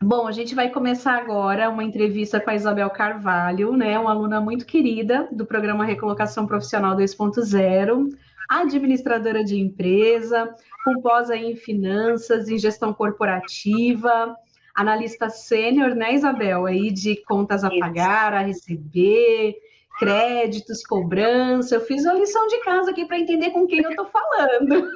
Bom, a gente vai começar agora uma entrevista com a Isabel Carvalho, né? Uma aluna muito querida do programa Recolocação Profissional 2.0, administradora de empresa, com pós aí em finanças, em gestão corporativa, analista sênior, né, Isabel? Aí de contas a Isso. pagar, a receber, créditos, cobrança. Eu fiz a lição de casa aqui para entender com quem eu estou falando.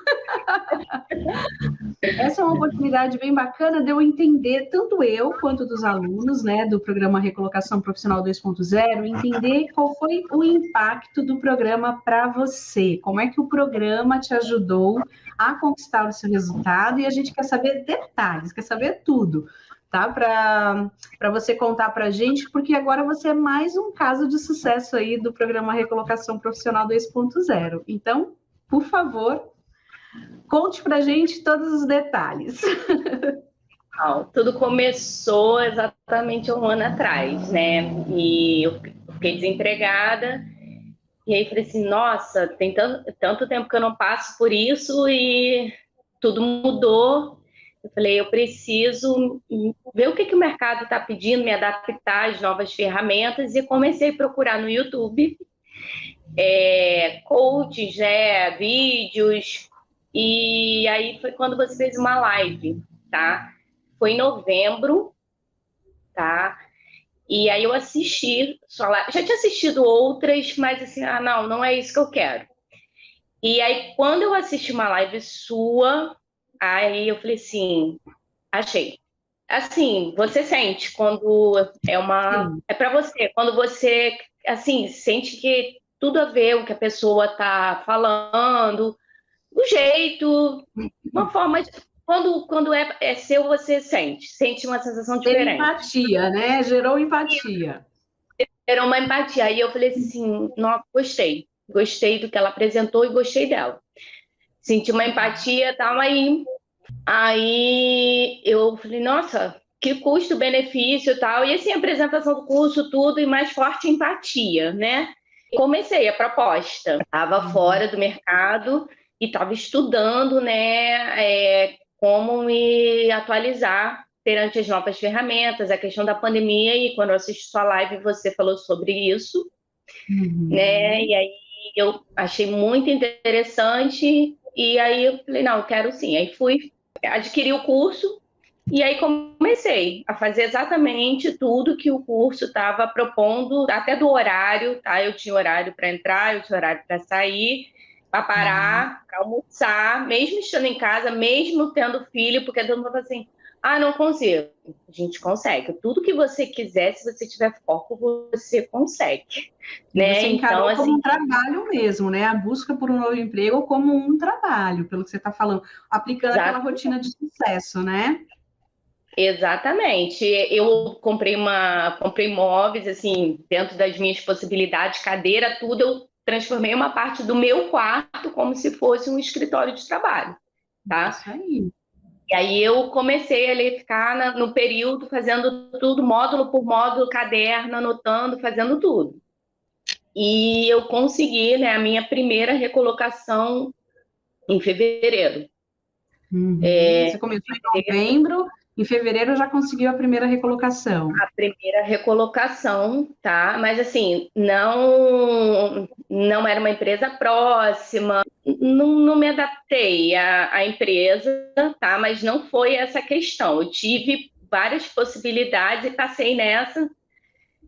Essa é uma oportunidade bem bacana de eu entender, tanto eu quanto dos alunos, né, do programa Recolocação Profissional 2.0, entender qual foi o impacto do programa para você, como é que o programa te ajudou a conquistar o seu resultado, e a gente quer saber detalhes, quer saber tudo, tá? Para você contar para a gente, porque agora você é mais um caso de sucesso aí do programa Recolocação Profissional 2.0. Então, por favor, conte para a gente todos os detalhes. Tudo começou exatamente um ano atrás, né? E eu fiquei desempregada. E aí falei assim, nossa, tem tanto tempo que eu não passo por isso e tudo mudou. Eu falei, eu preciso ver o que o mercado está pedindo, me adaptar às novas ferramentas, e comecei a procurar no YouTube coaches, né, vídeos, e aí foi quando você fez uma live, tá? Foi em novembro, tá? E aí eu assisti sua live. Já tinha assistido outras, mas assim, não é isso que eu quero. E aí, quando eu assisti uma live sua, aí eu falei assim, achei. Assim, você sente quando Sim. é para você, quando você assim, sente que tudo a ver o que a pessoa tá falando, o jeito, uma forma de, quando é seu, você sente uma sensação Teve diferente. empatia, né? Gerou empatia. Era uma empatia. Aí eu falei assim, nossa, gostei do que ela apresentou e gostei dela. Senti uma empatia, tal, aí eu falei, nossa, que custo-benefício e tal. E assim, a apresentação do curso, tudo, e mais forte empatia, né? Comecei a proposta. Estava fora do mercado e estava estudando, né, como me atualizar perante as novas ferramentas, a questão da pandemia. E quando eu assisti sua live, você falou sobre isso, né? E aí eu achei muito interessante. E aí eu falei, não, eu quero sim. Aí fui adquiri o curso e aí comecei a fazer exatamente tudo que o curso estava propondo, até do horário, tá? Eu tinha horário para entrar, eu tinha horário para sair, para parar, para almoçar, mesmo estando em casa, mesmo tendo filho, porque todo mundo fala assim, não consigo. A gente consegue. Tudo que você quiser, se você tiver foco, você consegue, E né? você Então, encarou como assim, um trabalho mesmo, né? A busca por um novo emprego como um trabalho, pelo que você está falando, aplicando aquela rotina de sucesso, né? exatamente. Eu comprei móveis, assim, dentro das minhas possibilidades, cadeira, tudo, eu transformei uma parte do meu quarto como se fosse um escritório de trabalho, tá? Isso aí. E aí eu comecei a ficar no período fazendo tudo, módulo por módulo, caderno, anotando, fazendo tudo. E eu consegui, né, a minha primeira recolocação em fevereiro. Você começou em novembro, em fevereiro já conseguiu a primeira recolocação. A primeira recolocação, tá? Mas assim, não era uma empresa próxima, não me adaptei à empresa, tá? Mas não foi essa questão. Eu tive várias possibilidades e passei nessa.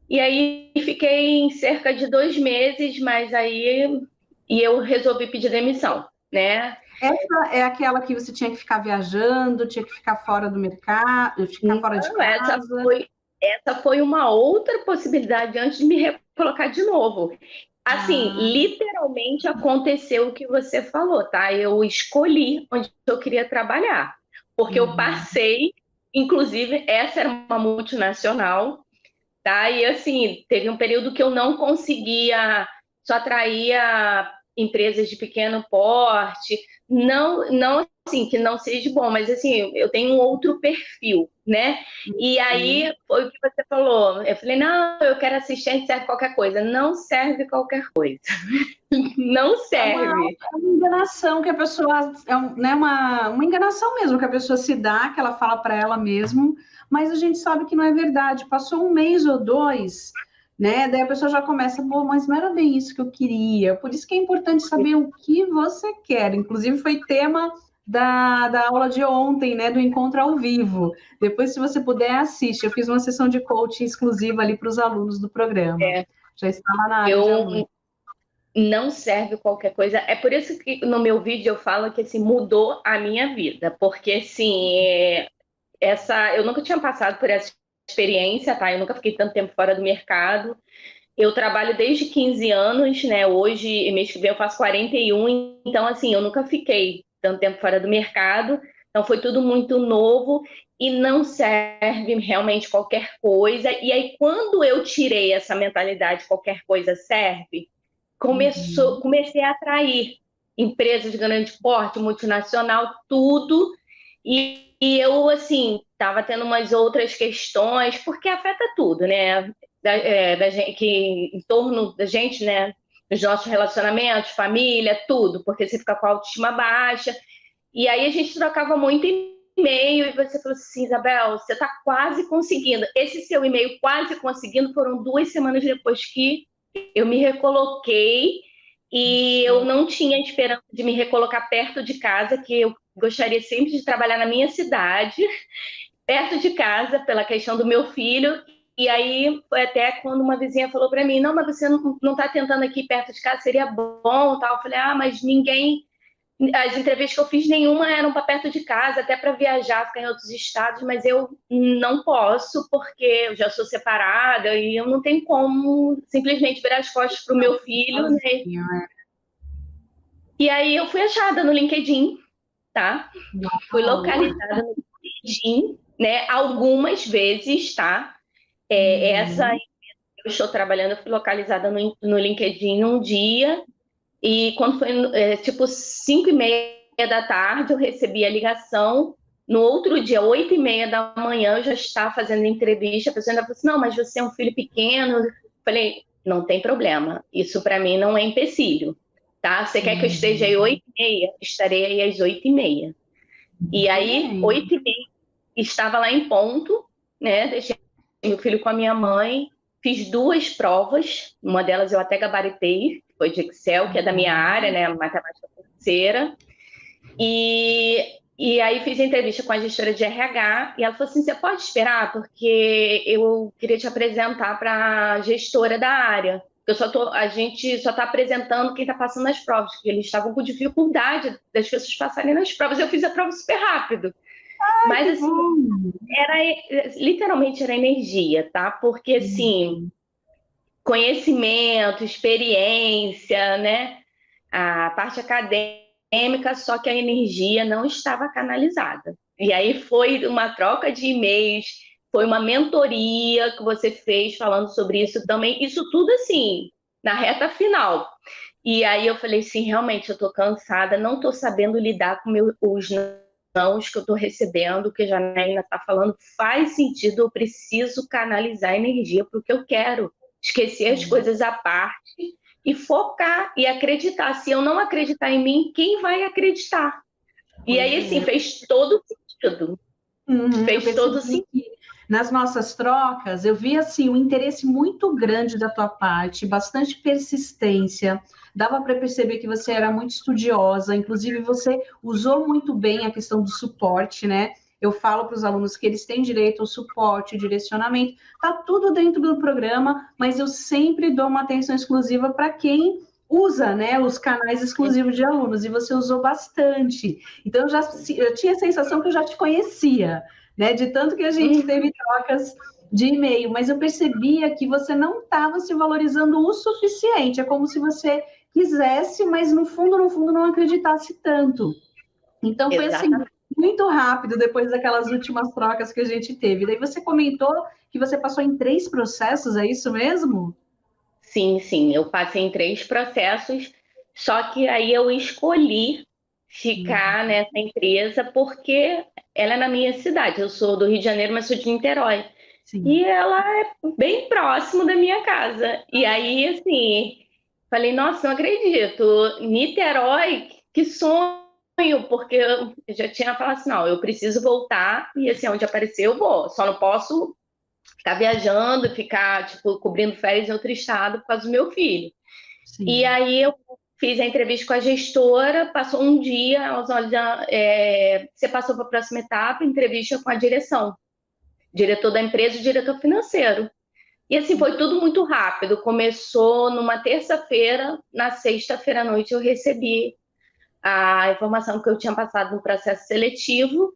E aí fiquei em cerca de 2 meses, mas aí eu resolvi pedir demissão, né? Essa é aquela que você tinha que ficar viajando, tinha que ficar fora do mercado, ficar fora de Não, casa. essa foi uma outra possibilidade antes de me recolocar de novo. Assim, Ah, literalmente aconteceu o que você falou, tá? Eu escolhi onde eu queria trabalhar, porque eu uhum. passei, inclusive, essa era uma multinacional, tá? E assim, teve um período que eu não conseguia, só atraía empresas de pequeno porte, não assim, que não seja bom, mas assim, eu tenho um outro perfil, né? E aí foi o que você falou. Eu falei, não, eu quero assistente, serve qualquer coisa. Não serve qualquer coisa. Não serve. É uma enganação que a pessoa, né, uma enganação mesmo que a pessoa se dá, que ela fala para ela mesmo, mas a gente sabe que não é verdade. Passou um mês ou dois, né? Daí a pessoa já começa, pô, mas não era bem isso que eu queria. Por isso que é importante saber o que você quer. Inclusive, foi tema da aula de ontem, né? Do encontro ao vivo. Depois, se você puder, assiste. Eu fiz uma sessão de coaching exclusiva ali para os alunos do programa. É, Já está lá na área de aluno. eu não serve qualquer coisa. É por isso que no meu vídeo eu falo que assim, mudou a minha vida. Porque assim, eu nunca tinha passado por essa experiência, tá? Eu nunca fiquei tanto tempo fora do mercado. Eu trabalho desde 15 anos, né? Hoje, mês que vem, eu faço 41, então, assim, eu nunca fiquei tanto tempo fora do mercado. Então, foi tudo muito novo e não serve realmente qualquer coisa. E aí, quando eu tirei essa mentalidade, qualquer coisa serve, comecei a atrair empresas de grande porte, multinacional, tudo. E eu, assim, estava tendo umas outras questões, porque afeta tudo, né? Da gente, que em torno da gente, né? Os nossos relacionamentos, família, tudo, porque você fica com a autoestima baixa. E aí a gente trocava muito e-mail e você falou assim, Isabel, você está quase conseguindo. Esse seu e-mail quase conseguindo foram 2 semanas depois que eu me recoloquei e eu não tinha esperança de me recolocar perto de casa, que eu gostaria sempre de trabalhar na minha cidade, perto de casa, pela questão do meu filho. E aí foi até quando uma vizinha falou para mim, não, mas você não está tentando aqui perto de casa, seria bom, tal. Eu falei, mas ninguém... As entrevistas que eu fiz, nenhuma eram para perto de casa, até para viajar, ficar em outros estados, mas eu não posso, porque eu já sou separada e eu não tenho como simplesmente virar as costas para o meu filho, né? E aí eu fui achada no LinkedIn, tá? Fui localizada no LinkedIn, né? Algumas vezes, tá? Essa eu estou trabalhando, eu fui localizada no LinkedIn um dia, e quando foi tipo 5h30 da tarde, eu recebi a ligação. No outro dia, 8h30 da manhã, eu já estava fazendo entrevista. A pessoa ainda falou assim, não, mas você é um filho pequeno. Eu falei, não tem problema, isso para mim não é empecilho, tá? Você quer que eu esteja aí 8h30? Estarei aí às 8h30. E aí, 8h30, estava lá em ponto, né? Deixei meu filho com a minha mãe, fiz 2 provas, uma delas eu até gabaritei, foi de Excel, que é da minha área, né? Matemática financeira. E aí fiz a entrevista com a gestora de RH e ela falou assim, você pode esperar? Porque eu queria te apresentar para a gestora da área. A gente só está apresentando quem está passando nas provas, porque eles estavam com dificuldade das pessoas passarem nas provas. Eu fiz a prova super rápido. Mas, assim, literalmente era energia, tá? Porque, assim, conhecimento, experiência, né? A parte acadêmica, só que a energia não estava canalizada. E aí foi uma troca de e-mails, foi uma mentoria que você fez falando sobre isso também. Isso tudo, assim, na reta final. E aí eu falei assim, realmente, eu tô cansada, não tô sabendo lidar com os nãos que eu tô recebendo, que a Janaína tá falando, faz sentido, eu preciso canalizar energia para o que eu quero. Esquecer as coisas à parte e focar e acreditar. Se eu não acreditar em mim, quem vai acreditar? E aí, assim, fez todo sentido. Fez todo sentido. Nas nossas trocas, eu vi assim um interesse muito grande da tua parte, bastante persistência. Dava para perceber que você era muito estudiosa, inclusive você usou muito bem a questão do suporte, né? Eu falo para os alunos que eles têm direito ao suporte, direcionamento, tá tudo dentro do programa, mas eu sempre dou uma atenção exclusiva para quem usa, né, os canais exclusivos de alunos, e você usou bastante. Então, eu tinha a sensação que eu já te conhecia, né, de tanto que a gente teve trocas de e-mail, mas eu percebia que você não estava se valorizando o suficiente, é como se você quisesse, mas no fundo, não acreditasse tanto. Então, foi assim, muito rápido depois daquelas últimas trocas que a gente teve. Daí você comentou que você passou em 3 processos, é isso mesmo? Sim, eu passei em 3 processos, só que aí eu escolhi ficar nessa empresa porque ela é na minha cidade. Eu sou do Rio de Janeiro, mas sou de Niterói. Sim. E ela é bem próximo da minha casa. E aí, assim, falei, nossa, não acredito. Niterói, que sonho porque eu já tinha falado assim, não, eu preciso voltar e assim, onde aparecer eu vou. Só não posso ficar viajando, ficar, tipo, cobrindo férias em outro estado por causa do meu filho. Sim. E aí eu fiz a entrevista com a gestora, passou um dia, elas, olha, você passou para a próxima etapa, entrevista com a direção, diretor da empresa e diretor financeiro. E assim, foi tudo muito rápido. Começou numa terça-feira, na sexta-feira à noite eu recebi a informação que eu tinha passado no processo seletivo,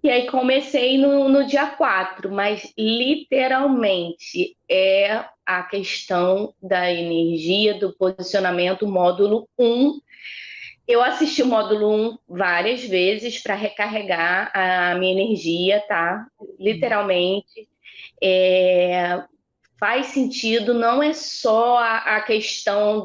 e aí comecei no dia 4, mas literalmente é a questão da energia, do posicionamento, módulo 1. Eu assisti o módulo 1 várias vezes para recarregar a minha energia, tá? Literalmente. Faz sentido, não é só a questão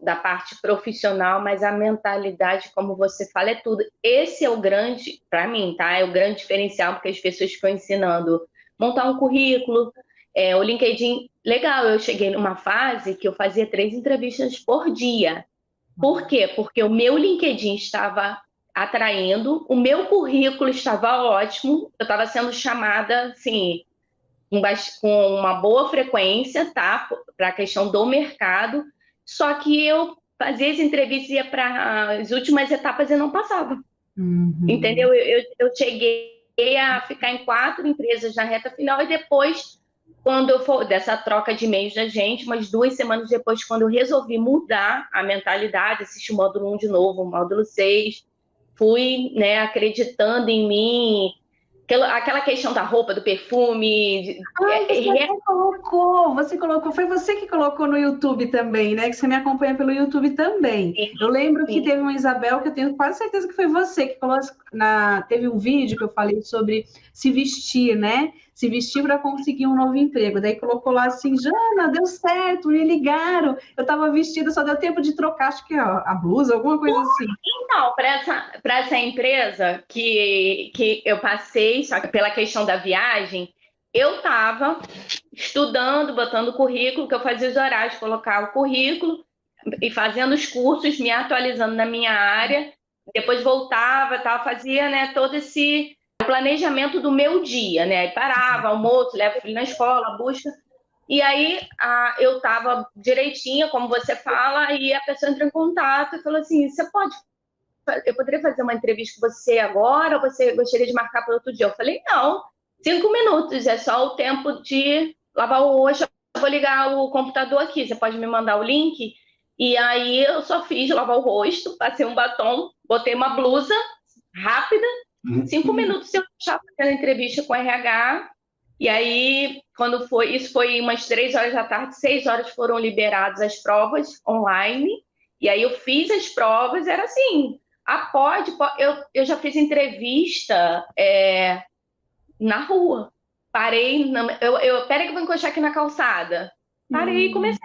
da parte profissional, mas a mentalidade, como você fala, é tudo. Esse é o grande, para mim, tá? É o grande diferencial, porque as pessoas ficam ensinando montar um currículo, o LinkedIn. Legal, eu cheguei numa fase que eu fazia 3 entrevistas por dia. Por quê? Porque o meu LinkedIn estava atraindo, o meu currículo estava ótimo, eu estava sendo chamada, assim, com uma boa frequência, tá? Para a questão do mercado, só que eu fazia as entrevistas, ia para as últimas etapas e não passava. Entendeu? Eu cheguei a ficar em 4 empresas na reta final e depois, quando eu for dessa troca de e-mails da gente, umas 2 semanas depois, quando eu resolvi mudar a mentalidade, assistir o módulo 1 de novo, o módulo 6, fui, né, acreditando em mim. Aquela questão da roupa, do perfume. Você colocou, foi você que colocou no YouTube também, né? Que você me acompanha pelo YouTube também. Sim, eu lembro sim. que teve uma Isabel, que eu tenho quase certeza que foi você que colocou teve um vídeo que eu falei sobre se vestir, né? Se vestir para conseguir um novo emprego. Daí colocou lá assim, Jana, deu certo, me ligaram. Eu estava vestida, só deu tempo de trocar, acho que a blusa, alguma coisa assim. Então, para essa empresa que eu passei, só que pela questão da viagem, eu estava estudando, botando o currículo, que eu fazia os horários, colocar o currículo e fazendo os cursos, me atualizando na minha área, depois voltava, tal, fazia, né, todo esse planejamento do meu dia, né? Aí parava, almoço, levo o filho na escola, busca. E aí eu estava direitinha, como você fala, e a pessoa entrou em contato e falou assim: eu poderia fazer uma entrevista com você agora, ou você gostaria de marcar para outro dia? Eu falei, não, 5 minutos, é só o tempo de lavar o rosto, eu vou ligar o computador aqui, você pode me mandar o link? E aí eu só fiz lavar o rosto, passei um batom, botei uma blusa rápida, 5 minutos eu já fazendo entrevista com o RH, e aí, isso foi umas 3 horas da tarde, 6 horas foram liberadas as provas online, e aí eu fiz as provas, era assim, pode. Eu já fiz entrevista na rua. Parei, peraí que eu vou encostar aqui na calçada. Parei e comecei.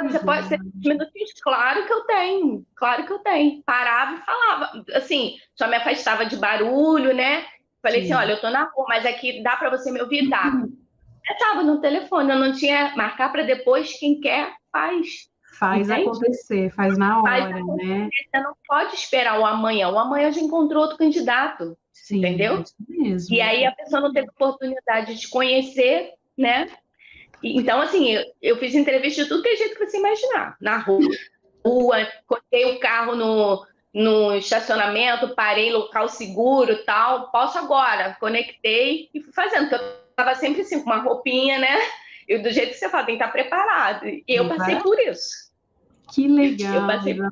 Você pode ter minutinhos? Claro que eu tenho, claro que eu tenho. Parava e falava, assim, só me afastava de barulho, né? Falei assim, olha, eu tô na rua, mas aqui dá para você me ouvir? Dá. Eu estava no telefone, eu não tinha marcar para depois, quem quer, faz. Faz Entende? acontecer, faz na hora, né? Você não pode esperar o amanhã já encontrou outro candidato, Sim, entendeu? isso mesmo. E aí a pessoa não teve oportunidade de conhecer, né? Então, assim, eu fiz entrevista de tudo que é jeito que você imaginar. Na rua, coloquei o carro no estacionamento, parei em local seguro, tal. Posso agora. Conectei e fui fazendo, porque eu estava sempre assim, com uma roupinha, né? E do jeito que você fala, tem que estar preparado. E eu passei por isso. Que legal, Isabela,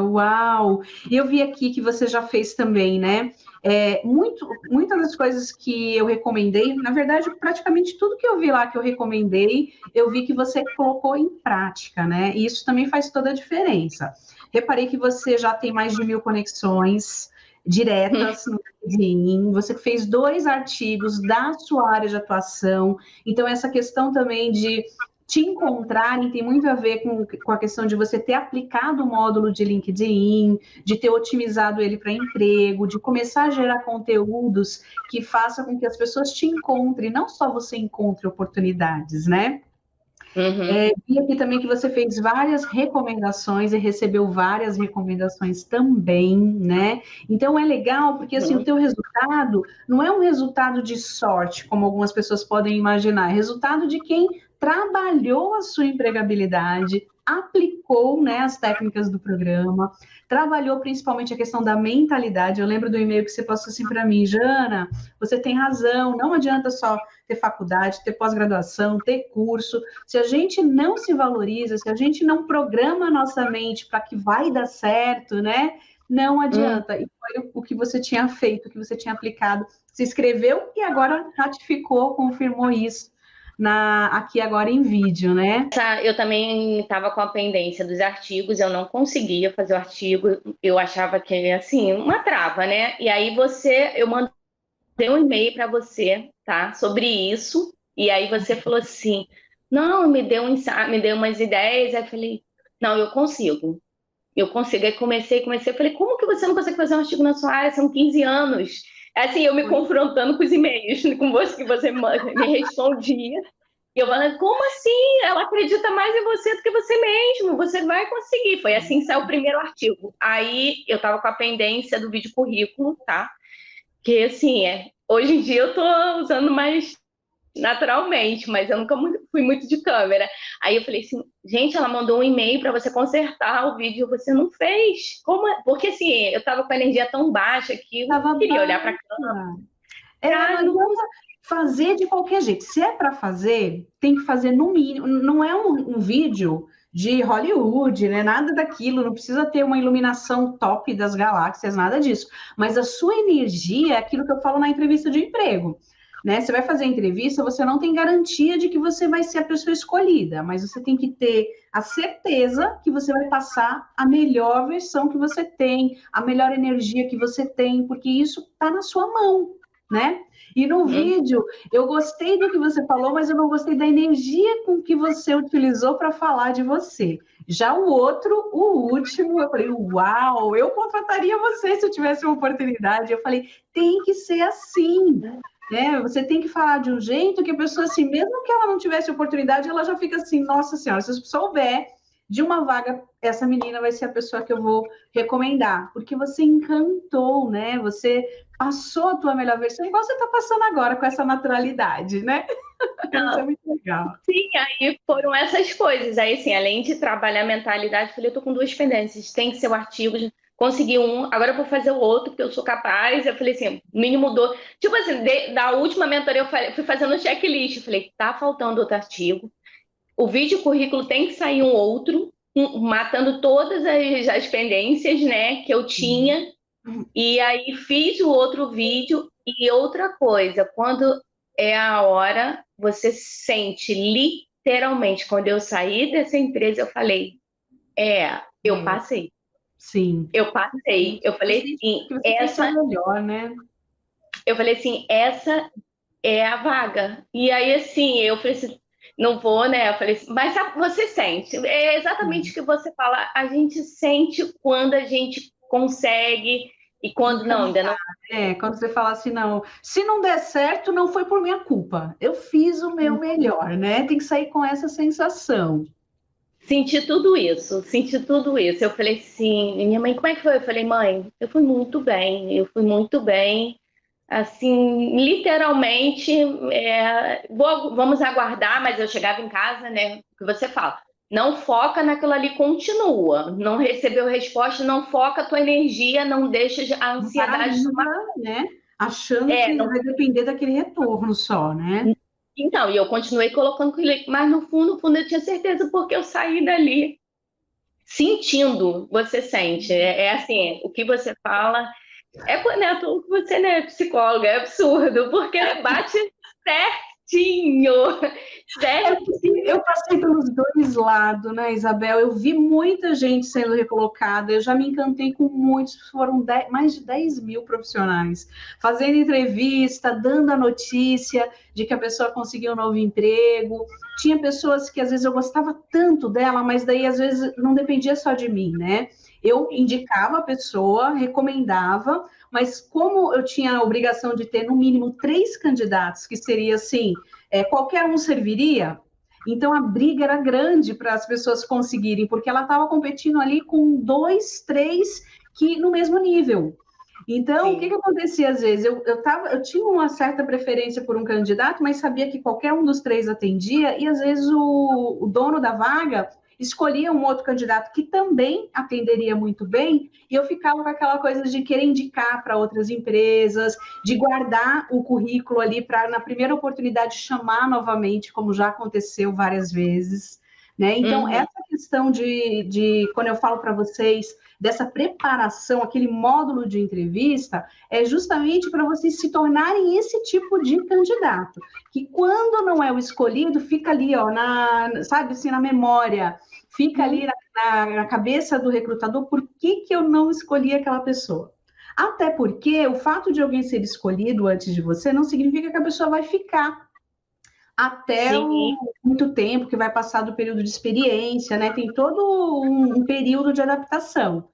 uau! E eu vi aqui que você já fez também, né? Muitas das coisas que eu recomendei, na verdade, praticamente tudo que eu vi lá que eu recomendei, eu vi que você colocou em prática, né? E isso também faz toda a diferença. Reparei que você já tem mais de 1.000 conexões diretas no LinkedIn, você fez 2 artigos da sua área de atuação, então essa questão também de te encontrarem tem muito a ver com a questão de você ter aplicado o módulo de LinkedIn, de ter otimizado ele para emprego, de começar a gerar conteúdos que façam com que as pessoas te encontrem, não só você encontre oportunidades, né? Vi aqui também que você fez várias recomendações e recebeu várias recomendações também, né? Então é legal porque assim o teu resultado não é um resultado de sorte, como algumas pessoas podem imaginar, é resultado de quem trabalhou a sua empregabilidade, aplicou, né, as técnicas do programa, trabalhou principalmente a questão da mentalidade. Eu lembro do e-mail que você passou assim para mim, Jana, você tem razão, não adianta só ter faculdade, ter pós-graduação, ter curso. Se a gente não se valoriza, se a gente não programa a nossa mente para que vai dar certo, né? Não adianta. E foi o que você tinha feito, o que você tinha aplicado. Se inscreveu e agora ratificou, confirmou isso aqui agora em vídeo, né? Eu também estava com a pendência dos artigos, eu não conseguia fazer o artigo, eu achava que, assim, uma trava, né? E aí eu mandei um e-mail para você, tá? Sobre isso, e aí você falou assim, não, me deu umas ideias, aí eu falei, não, eu consigo. Aí comecei, eu falei, como que você não consegue fazer um artigo na sua área? São 15 anos. Assim, eu me confrontando com os e-mails com você, que você me respondia. E eu falando, como assim? Ela acredita mais em você do que você mesmo, você vai conseguir. Foi assim que saiu o primeiro artigo. Aí eu tava com a pendência do vídeo currículo, tá? Que assim, hoje em dia eu tô usando mais naturalmente, mas eu nunca fui muito de câmera. Aí eu falei assim, gente, ela mandou um e-mail para você consertar o vídeo, você não fez. Como é? Porque assim, eu tava com a energia tão baixa que eu não queria olhar para a câmera. Não fazer de qualquer jeito. Se é para fazer, tem que fazer no mínimo. Não é um vídeo de Hollywood, né? Nada daquilo. Não precisa ter uma iluminação top das galáxias, nada disso. Mas a sua energia é aquilo que eu falo na entrevista de emprego. Né? Você vai fazer a entrevista, você não tem garantia de que você vai ser a pessoa escolhida, mas você tem que ter a certeza que você vai passar a melhor versão que você tem, a melhor energia que você tem, porque isso está na sua mão, né? E no vídeo, eu gostei do que você falou, mas eu não gostei da energia com que você utilizou para falar de você. Já o outro, o último, eu falei, uau, eu contrataria você se eu tivesse uma oportunidade. Eu falei, tem que ser assim. Você tem que falar de um jeito que a pessoa, assim, mesmo que ela não tivesse oportunidade, ela já fica assim, nossa senhora, se eu souber de uma vaga, essa menina vai ser a pessoa que eu vou recomendar, porque você encantou, né? Você passou a tua melhor versão, igual você está passando agora, com essa naturalidade, né? Isso é muito legal. Sim, aí foram essas coisas. Aí, assim, além de trabalhar a mentalidade, eu falei, eu tô com duas pendências, tem que ser o artigo, consegui um, agora eu vou fazer o outro, porque eu sou capaz. Eu falei assim, mínimo do... Tipo assim, da última mentoria, eu fui fazendo um checklist. Eu falei, tá faltando outro artigo. O vídeo currículo tem que sair um outro, matando todas as pendências, né, que eu tinha. E aí fiz o outro vídeo. E outra coisa, quando é a hora, você sente literalmente, quando eu saí dessa empresa, eu falei, eu passei. Sim. Eu passei. Eu falei assim, essa é melhor, né? Eu falei assim, essa é a vaga. E aí, assim, eu falei assim, não vou, né? Eu falei assim, mas você sente. É exatamente o que você fala. A gente sente quando a gente consegue e quando não, ainda não. Quando você fala assim, não, se não der certo, não foi por minha culpa. Eu fiz o meu melhor, né? Tem que sair com essa sensação. Senti tudo isso, senti tudo isso. Eu falei assim, minha mãe, como é que foi? Eu falei, mãe, eu fui muito bem. Assim, literalmente, vamos aguardar, mas eu chegava em casa, né? O que você fala, não foca naquilo ali, continua. Não recebeu resposta, não foca a tua energia, não deixa a ansiedade tomar. Né? Achando que vai depender daquele retorno só, né? Então, e eu continuei colocando clique, mas no fundo eu tinha certeza, porque eu saí dali sentindo, você sente. Assim, o que você fala né, você não é psicóloga, é absurdo, porque bate certinho. Eu passei pelos dois lados, né, Isabel? Eu vi muita gente sendo recolocada, eu já me encantei com muitos, foram mais de 10 mil profissionais, fazendo entrevista, dando a notícia de que a pessoa conseguiu um novo emprego. Tinha pessoas que às vezes eu gostava tanto dela, mas daí às vezes não dependia só de mim, né? Eu indicava a pessoa, recomendava, mas como eu tinha a obrigação de ter no mínimo 3 candidatos, que seria assim, qualquer um serviria, Então a briga era grande para as pessoas conseguirem, porque ela estava competindo ali com 2, 3 que no mesmo nível. Então, o que acontecia às vezes? Eu tinha uma certa preferência por um candidato, mas sabia que qualquer um dos 3 atendia, e às vezes o dono da vaga escolhia um outro candidato que também atenderia muito bem, e eu ficava com aquela coisa de querer indicar para outras empresas, de guardar o currículo ali para, na primeira oportunidade, chamar novamente, como já aconteceu várias vezes. Né? Então, essa questão quando eu falo para vocês dessa preparação, aquele módulo de entrevista, é justamente para vocês se tornarem esse tipo de candidato, que quando não é o escolhido, fica ali, ó, sabe assim, na memória, fica ali na cabeça do recrutador, por que eu não escolhi aquela pessoa? Até porque o fato de alguém ser escolhido antes de você não significa que a pessoa vai ficar até muito tempo, que vai passar do período de experiência, né? Tem todo um período de adaptação.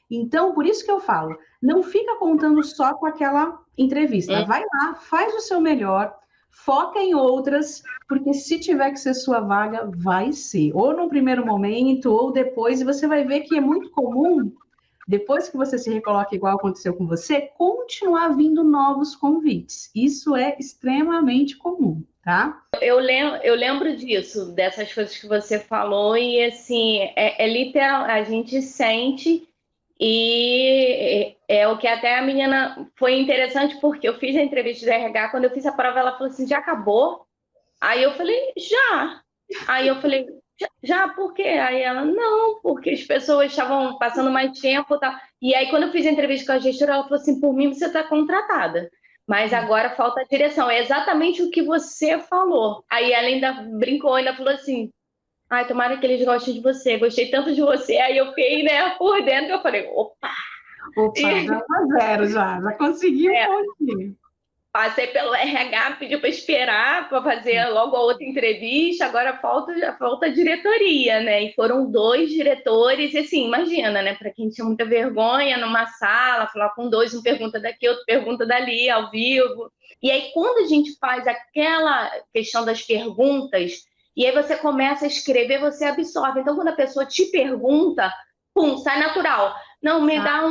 Então, por isso que eu falo, não fica contando só com aquela entrevista. Vai lá, faz o seu melhor, foca em outras, porque se tiver que ser sua vaga, vai ser. Ou no primeiro momento, ou depois, e você vai ver que é muito comum, depois que você se recoloca igual aconteceu com você, continuar vindo novos convites. Isso é extremamente comum, tá? Eu lembro disso, dessas coisas que você falou, e assim, é literal, a gente sente, e é o que até a menina foi interessante, porque eu fiz a entrevista de RH, quando eu fiz a prova, ela falou assim, já acabou? Aí eu falei, já. Aí eu falei, já, por quê? Aí ela, não, porque as pessoas estavam passando mais tempo e tal. E aí, quando eu fiz a entrevista com a gestora, ela falou assim, por mim você está contratada. Mas agora falta a direção. É exatamente o que você falou. Aí ela ainda brincou, ainda falou assim, ai, tomara que eles gostem de você. Gostei tanto de você. Aí eu fiquei, né, por dentro, eu falei, opa! Opa, já 1-0 já conseguiu um. Passei pelo RH, pediu para esperar para fazer logo a outra entrevista, agora falta a diretoria, né? E foram 2 diretores, e assim, imagina, né? Para quem tinha muita vergonha numa sala, falar com 2, um pergunta daqui, outro pergunta dali, ao vivo. E aí, quando a gente faz aquela questão das perguntas, e aí você começa a escrever, você absorve. Então, quando a pessoa te pergunta, pum, sai natural. Não, me dá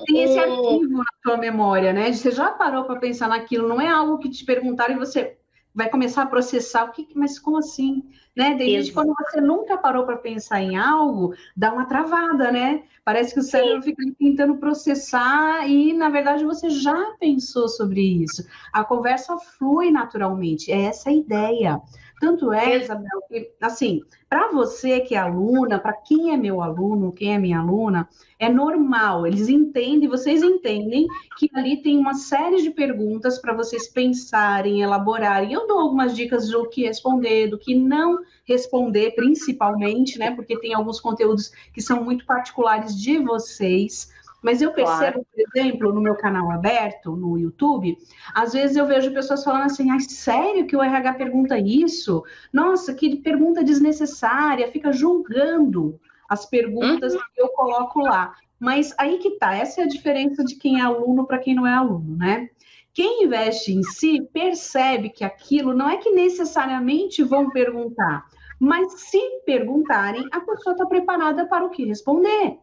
Tem esse arquivo na sua memória, né? Você já parou para pensar naquilo, não é algo que te perguntaram e você vai começar a processar, mas como assim? Né? De repente, quando você nunca parou para pensar em algo, dá uma travada, né? Parece que o cérebro fica tentando processar e, na verdade, você já pensou sobre isso. A conversa flui naturalmente, é essa a ideia. Tanto é, Isabel, que, assim, para você que é aluna, para quem é meu aluno, quem é minha aluna, é normal, eles entendem, vocês entendem que ali tem uma série de perguntas para vocês pensarem, elaborarem. Eu dou algumas dicas do que responder, do que não responder, principalmente, né? Porque tem alguns conteúdos que são muito particulares de vocês. Mas eu percebo, por exemplo, no meu canal aberto, no YouTube, às vezes eu vejo pessoas falando assim, ai, sério que o RH pergunta isso? Nossa, que pergunta desnecessária, fica julgando as perguntas que eu coloco lá. Mas aí que tá, essa é a diferença de quem é aluno para quem não é aluno, né? Quem investe em si percebe que aquilo não é que necessariamente vão perguntar, mas se perguntarem, a pessoa está preparada para o que responder.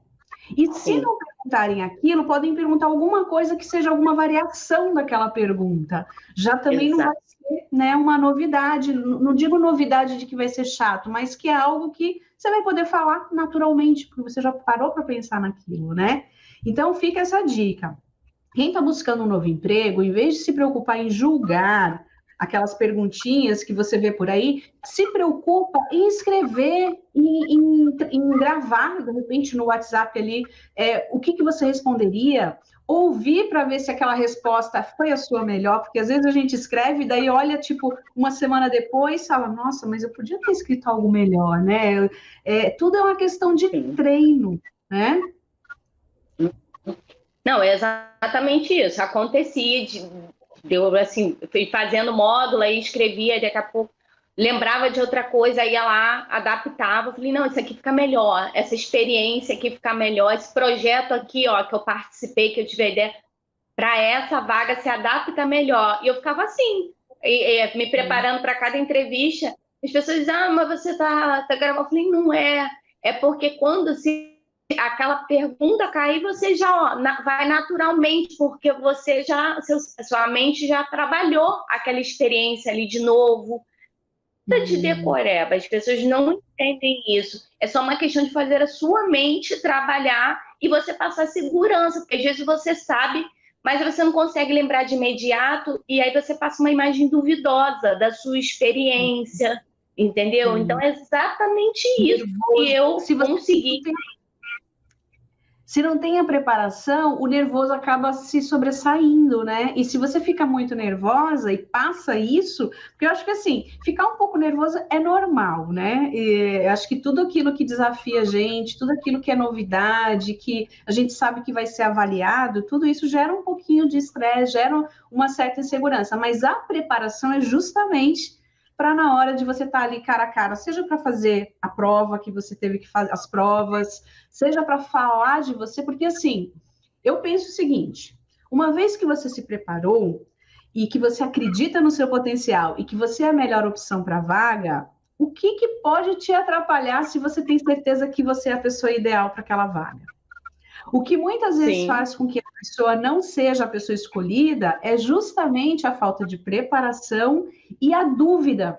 E se não perguntarem aquilo, podem perguntar alguma coisa que seja alguma variação daquela pergunta. Já também não vai ser, né, uma novidade, não digo novidade de que vai ser chato, mas que é algo que você vai poder falar naturalmente, porque você já parou para pensar naquilo, né? Então fica essa dica. Quem está buscando um novo emprego, em vez de se preocupar em julgar aquelas perguntinhas que você vê por aí, se preocupa em escrever, em gravar, de repente, no WhatsApp ali, o que você responderia, ouvir para ver se aquela resposta foi a sua melhor, porque às vezes a gente escreve e daí olha, tipo, uma semana depois, fala, nossa, mas eu podia ter escrito algo melhor, né? Tudo é uma questão de treino, né? Não, é exatamente isso. Acontecia, eu assim, fui fazendo módulo, aí escrevia, daqui a pouco lembrava de outra coisa, ia lá, adaptava. Falei, não, isso aqui fica melhor, essa experiência aqui fica melhor, esse projeto aqui, ó, que eu participei, que eu tive a ideia, para essa vaga se adapta melhor. E eu ficava assim, me preparando para cada entrevista. As pessoas dizem, mas você tá gravando. Eu falei, não é. É porque quando aquela pergunta cair, você já vai naturalmente, porque você sua mente já trabalhou aquela experiência ali de novo. De decoreba, as pessoas não entendem isso. É só uma questão de fazer a sua mente trabalhar e você passar segurança, porque às vezes você sabe, mas você não consegue lembrar de imediato, e aí você passa uma imagem duvidosa da sua experiência, entendeu? Então é exatamente isso que eu consegui. Se não tem a preparação, o nervoso acaba se sobressaindo, né? E se você fica muito nervosa e passa isso, porque eu acho que assim, ficar um pouco nervosa é normal, né? E acho que tudo aquilo que desafia a gente, tudo aquilo que é novidade, que a gente sabe que vai ser avaliado, tudo isso gera um pouquinho de estresse, gera uma certa insegurança. Mas a preparação é justamente para na hora de você estar ali cara a cara, seja para fazer a prova que você teve que fazer, as provas, seja para falar de você, porque assim, eu penso o seguinte, uma vez que você se preparou e que você acredita no seu potencial e que você é a melhor opção para a vaga, o que pode te atrapalhar se você tem certeza que você é a pessoa ideal para aquela vaga? O que muitas vezes faz com que a pessoa não seja a pessoa escolhida é justamente a falta de preparação e a dúvida,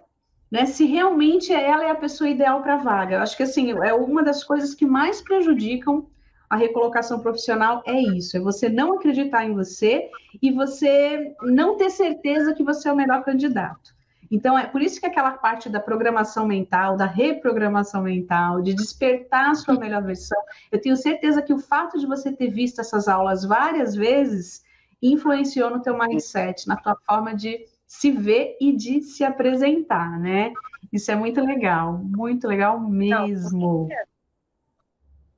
né? Se realmente ela é a pessoa ideal para a vaga. Eu acho que assim, é uma das coisas que mais prejudicam a recolocação profissional é isso, é você não acreditar em você e você não ter certeza que você é o melhor candidato. Então, é por isso que aquela parte da programação mental, da reprogramação mental, de despertar a sua melhor versão, eu tenho certeza que o fato de você ter visto essas aulas várias vezes influenciou no teu mindset, na tua forma de se ver e de se apresentar, né? Isso é muito legal mesmo.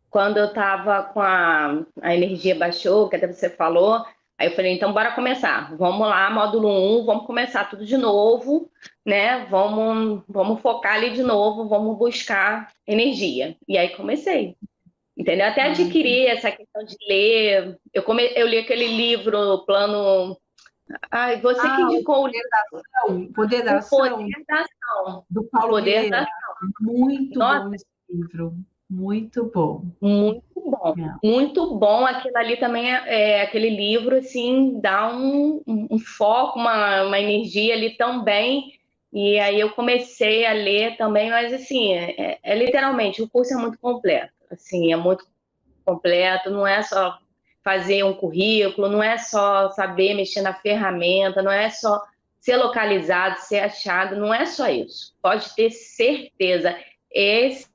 Quando eu estava com a energia baixou, que até você falou, aí eu falei, então bora começar. Vamos lá, módulo 1, vamos começar tudo de novo, né? Vamos focar ali de novo, vamos buscar energia. E aí comecei, entendeu? Até adquirir essa questão de ler. Eu li aquele livro, Plano... Ai, você que indicou o livro. Poder da Ação. Poder da Ação. Do Paulo Vieira. Muito bom esse livro. Muito bom. Muito bom. Muito bom. Aquilo ali também aquele livro, assim, dá um foco, uma energia ali também. E aí eu comecei a ler também, mas assim, literalmente, o curso é muito completo. Assim, é muito completo, não é só fazer um currículo, não é só saber mexer na ferramenta, não é só ser localizado, ser achado, não é só isso. Pode ter certeza. Esse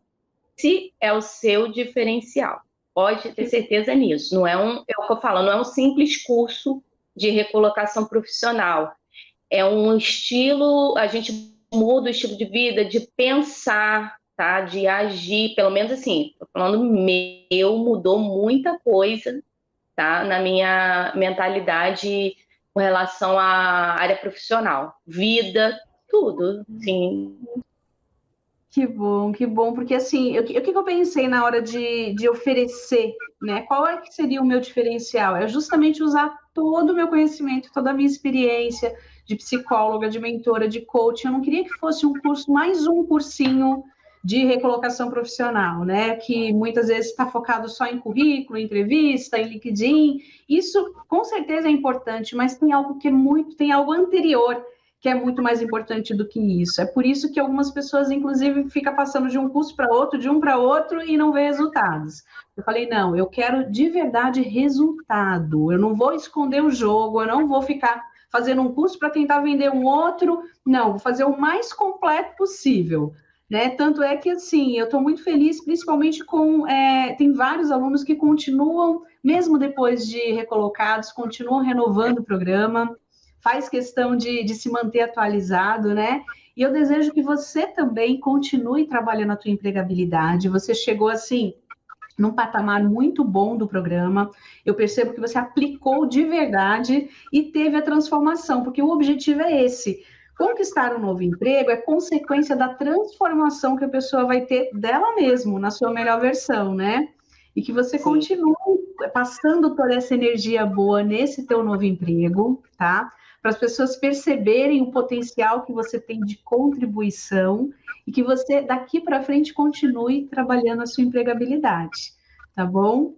é o seu diferencial. Pode ter certeza nisso. Não é o que eu falo, não é um simples curso de recolocação profissional. É um estilo, a gente muda o estilo de vida, de pensar, tá? De agir, pelo menos assim, tô falando mudou muita coisa, tá? Na minha mentalidade com relação à área profissional. Vida, tudo, sim. Que bom, porque assim, o que eu pensei na hora de oferecer, né? Qual é que seria o meu diferencial? É justamente usar todo o meu conhecimento, toda a minha experiência de psicóloga, de mentora, de coach. Eu não queria que fosse um curso, mais um cursinho de recolocação profissional, né? Que muitas vezes está focado só em currículo, em entrevista, em LinkedIn. Isso com certeza é importante, mas tem algo que tem algo anterior que é muito mais importante do que isso. É por isso que algumas pessoas, inclusive, ficam passando de um curso para outro, de um para outro, e não vê resultados. Eu falei, não, eu quero de verdade resultado. Eu não vou esconder o jogo, eu não vou ficar fazendo um curso para tentar vender um outro. Não, vou fazer o mais completo possível. Né? Tanto é que, assim, eu estou muito feliz, principalmente tem vários alunos que continuam, mesmo depois de recolocados, continuam renovando o programa, faz questão de se manter atualizado, né? E eu desejo que você também continue trabalhando a tua empregabilidade. Você chegou, assim, num patamar muito bom do programa. Eu percebo que você aplicou de verdade e teve a transformação, porque o objetivo é esse. Conquistar um novo emprego é consequência da transformação que a pessoa vai ter dela mesma, na sua melhor versão, né? E que você continue passando toda essa energia boa nesse teu novo emprego, tá? para as pessoas perceberem o potencial que você tem de contribuição e que você, daqui para frente, continue trabalhando a sua empregabilidade, tá bom?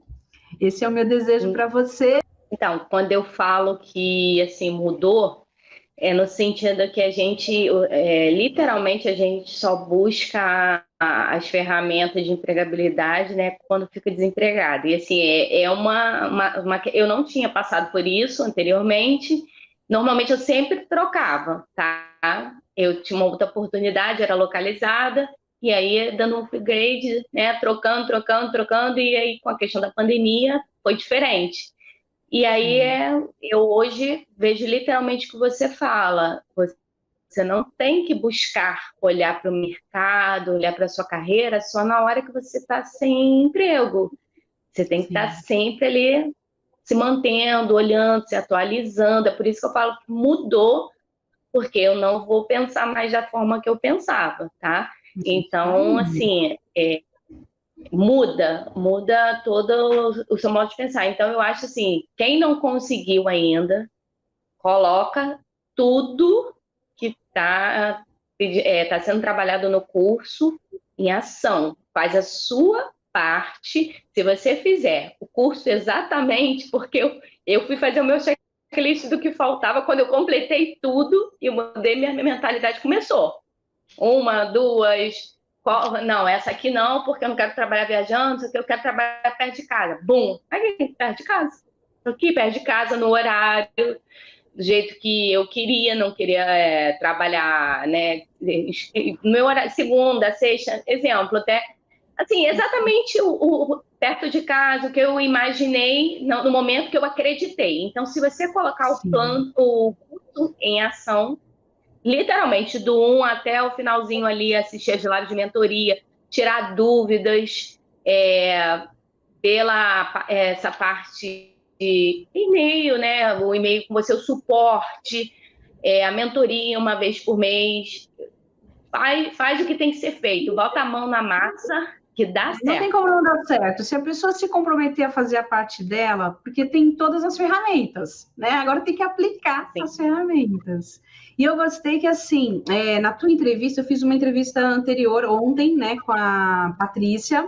Esse é o meu desejo para você. Então, quando eu falo que, assim, mudou, é no sentido que a gente, literalmente, a gente só busca as ferramentas de empregabilidade, né, quando fica desempregado. E, assim, eu não tinha passado por isso anteriormente. Normalmente, eu sempre trocava, tá? Eu tinha uma outra oportunidade, era localizada, e aí, dando um upgrade, né, trocando, e aí, com a questão da pandemia, foi diferente. E aí eu hoje vejo literalmente o que você fala. Você não tem que buscar olhar para o mercado, olhar para a sua carreira só na hora que você está sem emprego. Você tem que estar sempre ali se mantendo, olhando, se atualizando. É por isso que eu falo que mudou, porque eu não vou pensar mais da forma que eu pensava, tá? Então, assim, muda todo o seu modo de pensar. Então, eu acho assim, quem não conseguiu ainda, coloca tudo que tá sendo trabalhado no curso em ação. Faz a sua parte. Se você fizer o curso exatamente, porque eu fui fazer o meu checklist do que faltava, quando eu completei tudo e mudei, minha mentalidade começou. 1, 2... Não, essa aqui não, porque eu não quero trabalhar viajando, isso aqui eu quero trabalhar perto de casa. Bum! Aqui, perto de casa. Estou aqui, perto de casa, no horário, do jeito que eu queria, não queria trabalhar, né? No meu horário, segunda, sexta, exemplo, até. Assim, exatamente perto de casa, o que eu imaginei no momento que eu acreditei. Então, se você colocar o plano, o curso em ação, literalmente, do 1 até o finalzinho ali, assistir as lives de mentoria, tirar dúvidas, essa parte de e-mail, né? O e-mail com você, o suporte, a mentoria uma vez por mês. Faz o que tem que ser feito, bota a mão na massa, que dá certo. Não tem como não dar certo. Se a pessoa se comprometer a fazer a parte dela, porque tem todas as ferramentas, né? Agora tem que aplicar as ferramentas. E eu gostei que, assim, na tua entrevista, eu fiz uma entrevista anterior, ontem, né, com a Patrícia,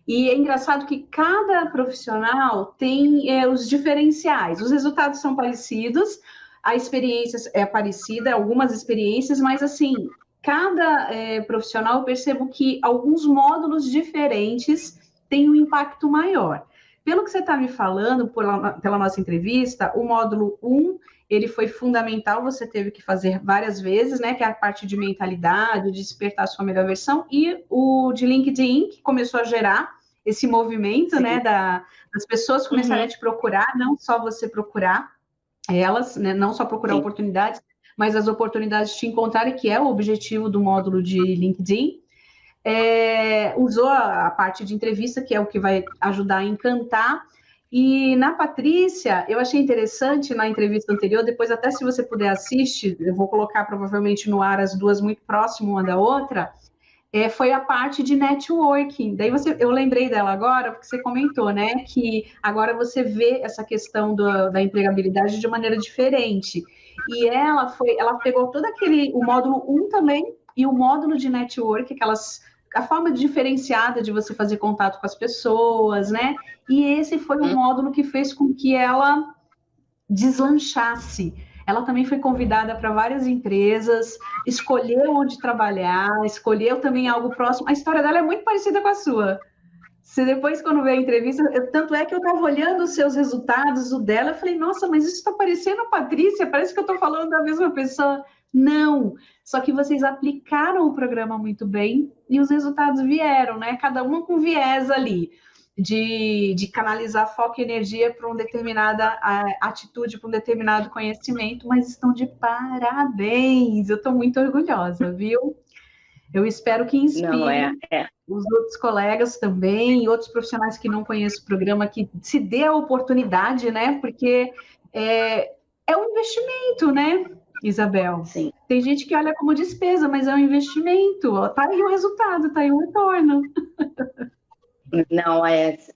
e é engraçado que cada profissional tem os diferenciais. Os resultados são parecidos, a experiência é parecida, algumas experiências, mas, assim, cada profissional, eu percebo que alguns módulos diferentes têm um impacto maior. Pelo que você está me falando, pela nossa entrevista, o módulo 1, ele foi fundamental, você teve que fazer várias vezes, né, que é a parte de mentalidade, de despertar a sua melhor versão, e o de LinkedIn, que começou a gerar esse movimento, né, das pessoas começarem a te procurar, não só você procurar elas, né, não só procurar oportunidades, mas as oportunidades te encontrarem, que é o objetivo do módulo de LinkedIn. Usou a parte de entrevista, que é o que vai ajudar a encantar. E na Patrícia, eu achei interessante na entrevista anterior, depois até se você puder assistir, eu vou colocar provavelmente no ar as duas muito próximas uma da outra, foi a parte de networking. Daí eu lembrei dela agora, porque você comentou, né, que agora você vê essa questão da empregabilidade de maneira diferente. E ela pegou todo o módulo 1 também, e o módulo de network, a forma diferenciada de você fazer contato com as pessoas, né? E esse foi um módulo que fez com que ela deslanchasse. Ela também foi convidada para várias empresas, escolheu onde trabalhar, escolheu também algo próximo. A história dela é muito parecida com a sua. Você depois, quando vê a entrevista, tanto é que eu estava olhando os seus resultados, o dela, eu falei, nossa, mas isso está parecendo a Patrícia, parece que eu estou falando da mesma pessoa. Não, só que vocês aplicaram o programa muito bem e os resultados vieram, né? Cada uma com viés ali. De canalizar foco e energia para uma determinada atitude, para um determinado conhecimento, mas estão de parabéns. Eu estou muito orgulhosa, viu? Eu espero que inspire os outros colegas também, e outros profissionais que não conhecem o programa, que se dê a oportunidade, né? Porque é um investimento, né, Isabel? Sim. Tem gente que olha como despesa, mas é um investimento. Está aí o resultado, está aí o retorno. Não,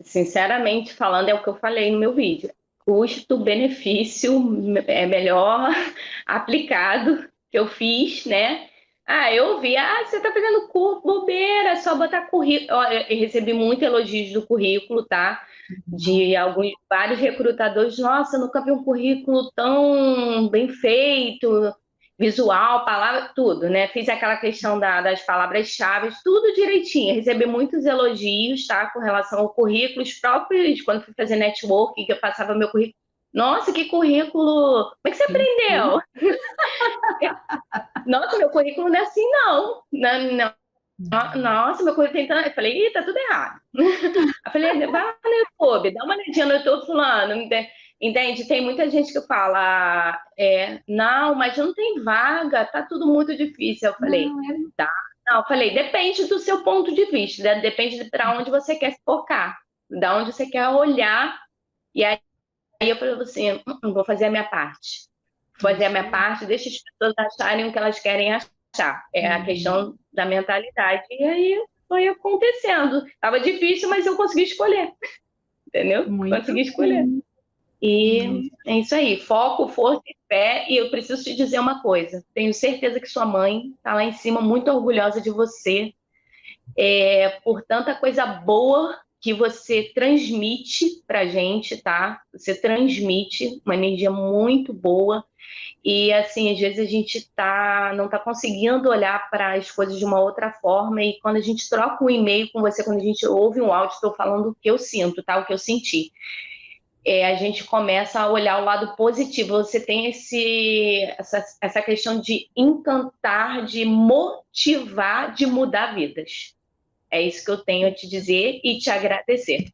sinceramente falando, é o que eu falei no meu vídeo. custo-benefício é melhor aplicado que eu fiz, né? Eu vi, você tá fazendo curso, bobeira, é só botar currículo. Ó, eu recebi muito elogios do currículo, tá? De vários recrutadores. Nossa, eu nunca vi um currículo tão bem feito, visual, palavra, tudo, né? Fiz aquela questão das palavras-chave, tudo direitinho. Recebi muitos elogios, tá? Com relação ao currículo, os próprios, quando fui fazer networking, que eu passava meu currículo. Nossa, que currículo! Como é que você aprendeu? Nossa, meu currículo não é assim, não. Não. Nossa, meu currículo tem tanto... Eu falei, tá tudo errado. Eu falei, vai lá no YouTube, dá uma olhadinha no YouTube fulano, entende? Tem muita gente que fala, não, mas não tem vaga, tá tudo muito difícil. Eu falei, tá. Não, eu falei, depende do seu ponto de vista, né? Depende de para onde você quer se focar, da onde você quer olhar. E aí eu falei assim, vou fazer a minha parte. Vou fazer a minha parte, deixa as pessoas acharem o que elas querem achar. É a questão da mentalidade. E aí foi acontecendo. Tava difícil, mas eu consegui escolher. Entendeu? Consegui escolher. E é isso aí. Foco, força e fé. E eu preciso te dizer uma coisa. Tenho certeza que sua mãe está lá em cima muito orgulhosa de você. Por tanta coisa boa que você transmite pra gente, tá? Você transmite uma energia muito boa. E, assim, às vezes a gente não tá conseguindo olhar para as coisas de uma outra forma, e quando a gente troca um e-mail com você, quando a gente ouve um áudio, estou falando o que eu sinto, tá? O que eu senti. A gente começa a olhar o lado positivo. Você tem essa questão de encantar, de motivar, de mudar vidas. É isso que eu tenho a te dizer e te agradecer.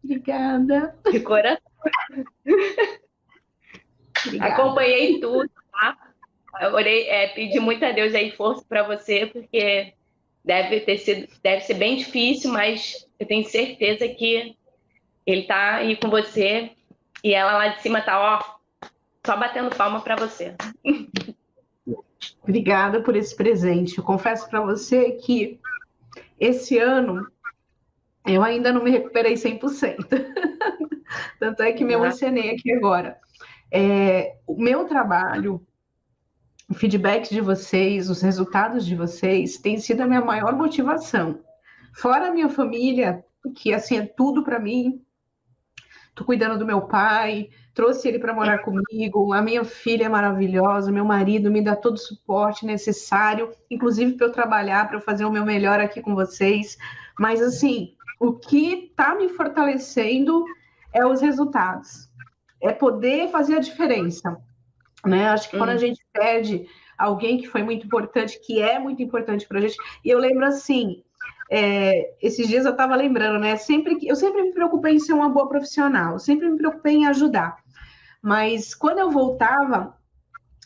Obrigada. De coração. Obrigada. Acompanhei tudo, tá? Eu orei, pedi muito a Deus aí força para você, porque deve ser bem difícil, mas eu tenho certeza que Ele tá aí com você e ela lá de cima tá, ó, só batendo palma para você. Obrigada por esse presente. Eu confesso para você que esse ano eu ainda não me recuperei 100%. Tanto é que me emocionei aqui agora. O meu trabalho, o feedback de vocês, os resultados de vocês, tem sido a minha maior motivação. Fora a minha família, que assim é tudo para mim. Estou cuidando do meu pai, trouxe ele para morar comigo, a minha filha é maravilhosa, meu marido me dá todo o suporte necessário, inclusive para eu trabalhar, para eu fazer o meu melhor aqui com vocês. Mas, assim, o que está me fortalecendo é os resultados, é poder fazer a diferença, né? Acho que quando a gente perde alguém que foi muito importante, que é muito importante para a gente, e eu lembro assim, esses dias eu estava lembrando, né? Eu sempre me preocupei em ser uma boa profissional, sempre me preocupei em ajudar. Mas quando eu voltava,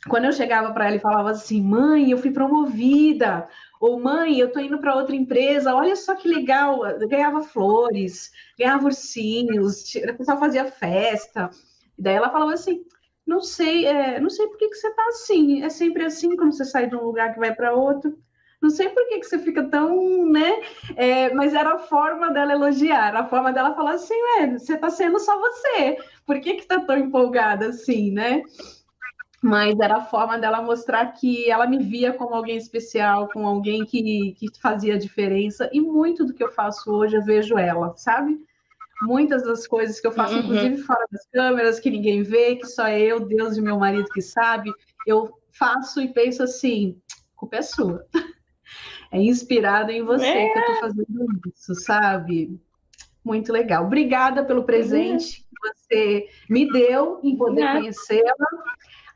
quando eu chegava para ela e falava assim, mãe, eu fui promovida, ou mãe, eu estou indo para outra empresa, olha só que legal, eu ganhava flores, ganhava ursinhos, a pessoa fazia festa. E daí ela falava assim, não sei por que você está assim, é sempre assim quando você sai de um lugar que vai para outro. Não sei por que você fica tão, né? Mas era a forma dela elogiar, a forma dela falar assim, você tá sendo só você. Por que tá tão empolgada assim, né? Mas era a forma dela mostrar que ela me via como alguém especial, como alguém que fazia diferença. E muito do que eu faço hoje, eu vejo ela, sabe? Muitas das coisas que eu faço, inclusive fora das câmeras, que ninguém vê, que só eu, Deus e meu marido que sabe, eu faço e penso assim, a culpa é sua. É inspirado em você que eu estou fazendo isso, sabe? Muito legal. Obrigada pelo presente que você me deu em poder conhecê-la,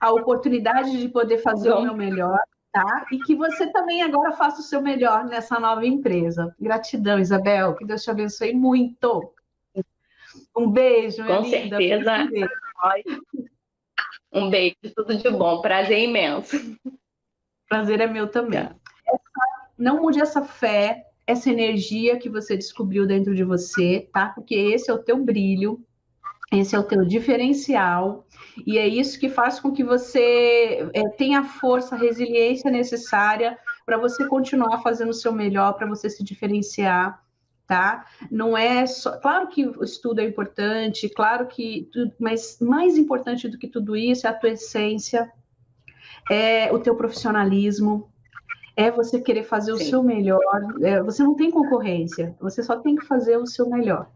a oportunidade de poder fazer o meu melhor, tá? E que você também agora faça o seu melhor nessa nova empresa. Gratidão, Isabel. Que Deus te abençoe muito. Um beijo, minha linda. Com certeza. Um beijo, tudo de bom. Prazer imenso. Prazer é meu também. Não mude essa fé, essa energia que você descobriu dentro de você, tá? Porque esse é o teu brilho, esse é o teu diferencial, e é isso que faz com que você tenha a força, a resiliência necessária para você continuar fazendo o seu melhor, para você se diferenciar, tá? Não é só... Claro que o estudo é importante, claro que... Mas mais importante do que tudo isso é a tua essência, é o teu profissionalismo, é você querer fazer o Sim. seu melhor. Você não tem concorrência, você só tem que fazer o seu melhor,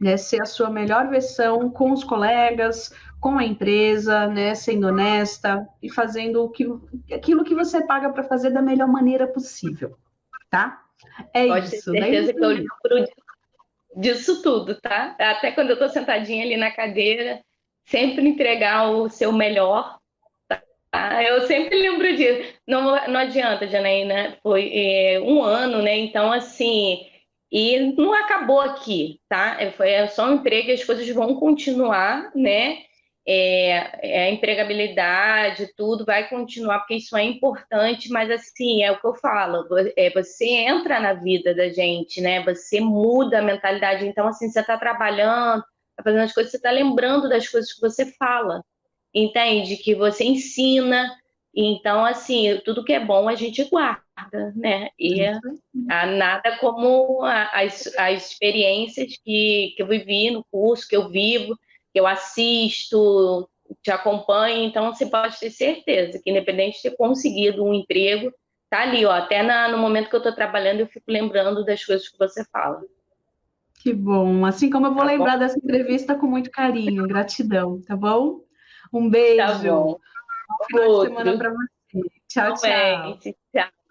né? Ser a sua melhor versão com os colegas, com a empresa, né? Sendo honesta e fazendo aquilo que você paga para fazer da melhor maneira possível, tá? É Pode ter isso. certeza que eu lembro disso tudo, tá? Até quando eu tô sentadinha ali na cadeira, sempre entregar o seu melhor. Eu sempre lembro disso. Não adianta, Janaína, foi 1 ano, né? Então, assim, e não acabou aqui, tá? Foi só um emprego e as coisas vão continuar, né? A empregabilidade, tudo vai continuar, porque isso é importante, mas, assim, é o que eu falo, você entra na vida da gente, né? Você muda a mentalidade. Então, assim, você está trabalhando, tá fazendo as coisas, você está lembrando das coisas que você fala. Entende? Que você ensina. Então, assim, tudo que é bom a gente guarda, né? E nada como as experiências que eu vivi no curso, que eu vivo, que eu assisto, te acompanho. Então, você pode ter certeza que, independente de ter conseguido um emprego, tá ali, ó. Até no momento que eu estou trabalhando, eu fico lembrando das coisas que você fala. Que bom. Assim como eu vou Tá bom? lembrar dessa entrevista com muito carinho, gratidão, tá bom? Um Tá beijo. bom. Bom final de semana Outro. para você. Tchau, tchau. Realmente. Tchau.